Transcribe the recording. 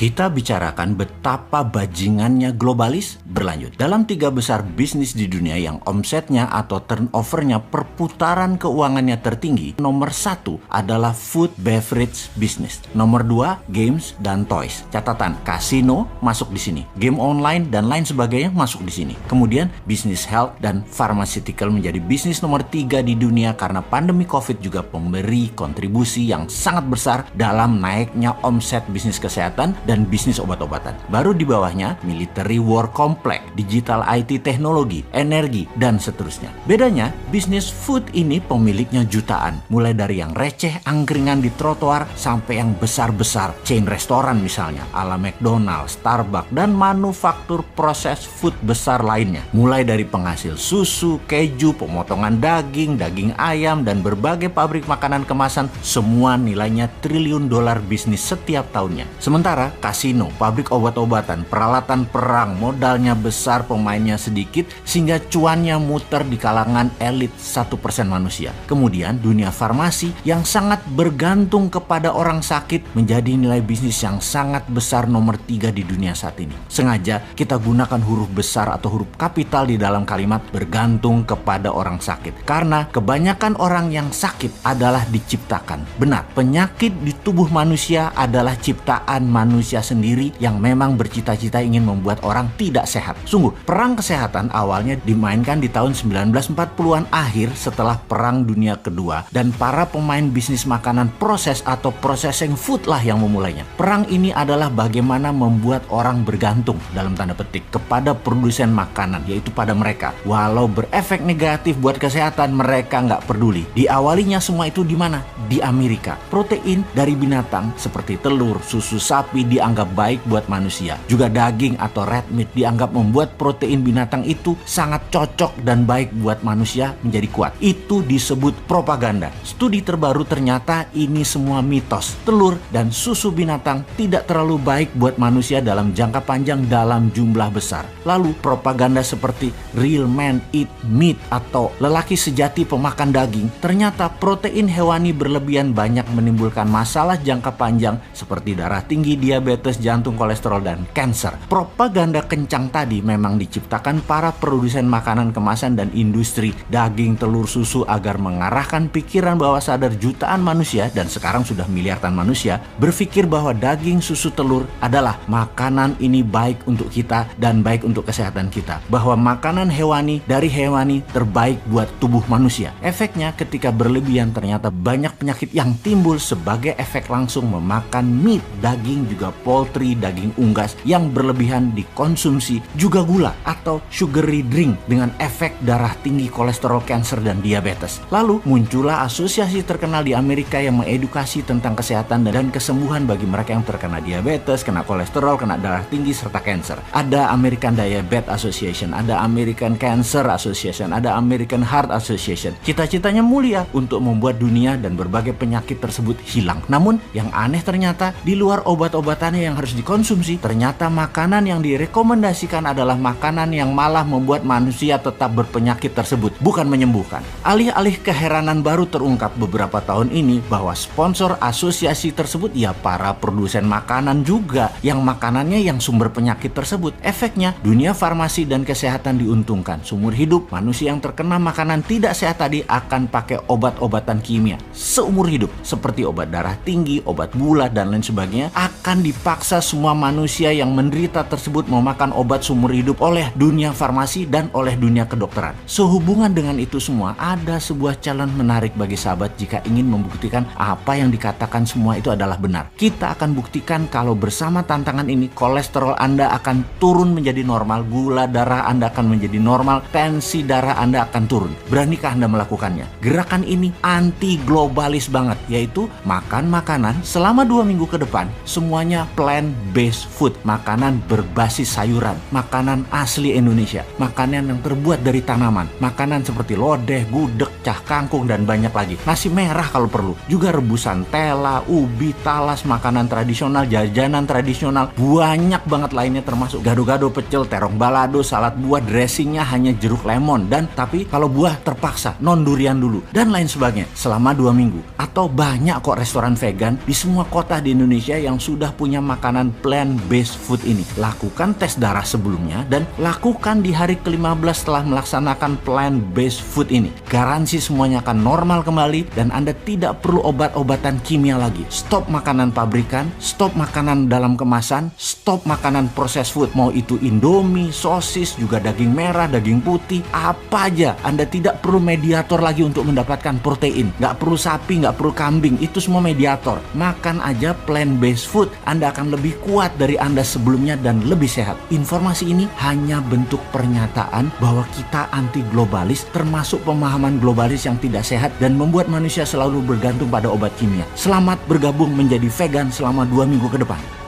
Kita bicarakan betapa bajingannya globalis berlanjut. Dalam 3 besar bisnis di dunia yang omsetnya atau turnovernya per putaran keuangannya tertinggi, nomor 1 adalah food beverage business. Nomor 2, games dan toys. Catatan, kasino masuk di sini. Game online dan lain sebagainya masuk di sini. Kemudian bisnis health dan pharmaceutical menjadi bisnis nomor 3 di dunia karena pandemi COVID juga memberi kontribusi yang sangat besar dalam naiknya omset bisnis kesehatan dan bisnis obat-obatan. Baru di bawahnya, military war complex, digital IT teknologi, energi, dan seterusnya. Bedanya, bisnis food ini pemiliknya jutaan. Mulai dari yang receh, angkringan di trotoar, sampai yang besar-besar, chain restoran misalnya, ala McDonald's, Starbucks, dan manufaktur proses food besar lainnya. Mulai dari penghasil susu, keju, pemotongan daging, daging ayam, dan berbagai pabrik makanan kemasan, semua nilainya triliun dolar bisnis setiap tahunnya. Sementara, kasino, pabrik obat-obatan, peralatan perang, modalnya besar, pemainnya sedikit, sehingga cuannya muter di kalangan elit 1% manusia. Kemudian dunia farmasi yang sangat bergantung kepada orang sakit menjadi nilai bisnis yang sangat besar nomor 3 di dunia saat ini. Sengaja kita gunakan huruf besar atau huruf kapital di dalam kalimat bergantung kepada orang sakit. Karena kebanyakan orang yang sakit adalah diciptakan. Benar, penyakit di tubuh manusia adalah ciptaan manusia sendiri yang memang bercita-cita ingin membuat orang tidak sehat. Sungguh, perang kesehatan awalnya dimainkan di tahun 1940-an akhir setelah Perang Dunia Kedua, dan para pemain bisnis makanan proses atau processing food lah yang memulainya. Perang ini adalah bagaimana membuat orang bergantung dalam tanda petik kepada produsen makanan, yaitu pada mereka. Walau berefek negatif buat kesehatan, mereka nggak peduli. Diawalinya semua itu di mana? Di Amerika. Protein dari binatang seperti telur, susu sapi dianggap baik buat manusia. Juga daging atau red meat dianggap membuat protein binatang itu sangat cocok dan baik buat manusia menjadi kuat. Itu disebut propaganda. Studi terbaru ternyata ini semua mitos. Telur dan susu binatang tidak terlalu baik buat manusia dalam jangka panjang dalam jumlah besar. Lalu propaganda seperti real man eat meat atau lelaki sejati pemakan daging, ternyata protein hewani berlebihan banyak menimbulkan masalah jangka panjang seperti darah tinggi, diabetes, jantung, kolesterol, dan kanker. Propaganda kencang tadi memang diciptakan para produsen makanan kemasan dan industri daging, telur, susu agar mengarahkan pikiran bawah sadar jutaan manusia, dan sekarang sudah miliaran manusia, berpikir bahwa daging, susu, telur adalah makanan ini baik untuk kita dan baik untuk kesehatan kita. Bahwa makanan hewani dari hewani terbaik buat tubuh manusia. Efeknya ketika berlebihan ternyata banyak penyakit yang timbul sebagai efek langsung memakan meat, daging, juga poultry, daging unggas yang berlebihan dikonsumsi, juga gula atau sugary drink dengan efek darah tinggi, kolesterol, kanker, dan diabetes. Lalu muncullah asosiasi terkenal di Amerika yang mengedukasi tentang kesehatan dan kesembuhan bagi mereka yang terkena diabetes, kena kolesterol, kena darah tinggi, serta kanker. Ada American Diabetes Association, ada American Cancer Association, ada American Heart Association. Cita-citanya mulia untuk membuat dunia dan berbagai penyakit tersebut hilang. Namun yang aneh ternyata di luar obat-obatannya yang harus dikonsumsi, ternyata makanan yang direkomendasikan adalah makanan yang malah membuat manusia tetap berpenyakit tersebut, bukan menyembuhkan. Alih-alih keheranan baru terungkap beberapa tahun ini bahwa sponsor asosiasi tersebut ya para produsen makanan juga yang makanannya yang sumber penyakit tersebut. Efeknya dunia farmasi dan kesehatan diuntungkan. Seumur hidup manusia yang terkena makanan tidak sehat tadi akan pakai obat-obatan kimia seumur hidup seperti obat darah tinggi, obat gula, dan lain sebagainya. Akan dipaksa semua manusia yang menderita tersebut memakan obat seumur hidup oleh dunia farmasi dan oleh dunia kedokteran. Sehubungan dengan itu semua, ada sebuah challenge menarik bagi sahabat jika ingin membuktikan apa yang dikatakan semua itu adalah benar. Kita akan buktikan kalau bersama tantangan ini kolesterol Anda akan turun menjadi normal, gula darah Anda akan menjadi normal, tensi darah Anda akan turun. Beranikah Anda melakukannya? Gerakan ini anti globalis banget, yaitu makan makanan selama 2 minggu ke depan semuanya plant-based food, makanan berbasis sayuran, makanan asli Indonesia, makanan yang terbuat dari tanaman, makanan seperti lodeh, gudeg, cah kangkung, dan banyak lagi. Nasi merah kalau perlu, juga rebusan tela, ubi, talas, makanan tradisional, jajanan tradisional, banyak banget lainnya termasuk gado-gado, pecel, terong balado, salad buah, dressingnya hanya jeruk lemon, dan tapi kalau buah terpaksa non durian dulu, dan lain sebagainya selama 2 minggu. Atau banyak kok restoran vegan di semua kota di Indonesia yang sudah punya punya makanan plant-based food ini. Lakukan tes darah sebelumnya dan lakukan di hari ke-15 setelah melaksanakan plant-based food ini. Garansi semuanya akan normal kembali dan Anda tidak perlu obat-obatan kimia lagi. Stop makanan pabrikan, stop makanan dalam kemasan, stop makanan processed food. Mau itu Indomie, sosis, juga daging merah, daging putih, apa aja. Anda tidak perlu mediator lagi untuk mendapatkan protein. Nggak perlu sapi, nggak perlu kambing. Itu semua mediator. Makan aja plant-based food. Anda akan lebih kuat dari Anda sebelumnya dan lebih sehat. Informasi ini hanya bentuk pernyataan bahwa kita anti globalis, termasuk pemahaman globalis yang tidak sehat dan membuat manusia selalu bergantung pada obat kimia. Selamat bergabung menjadi vegan selama 2 minggu ke depan.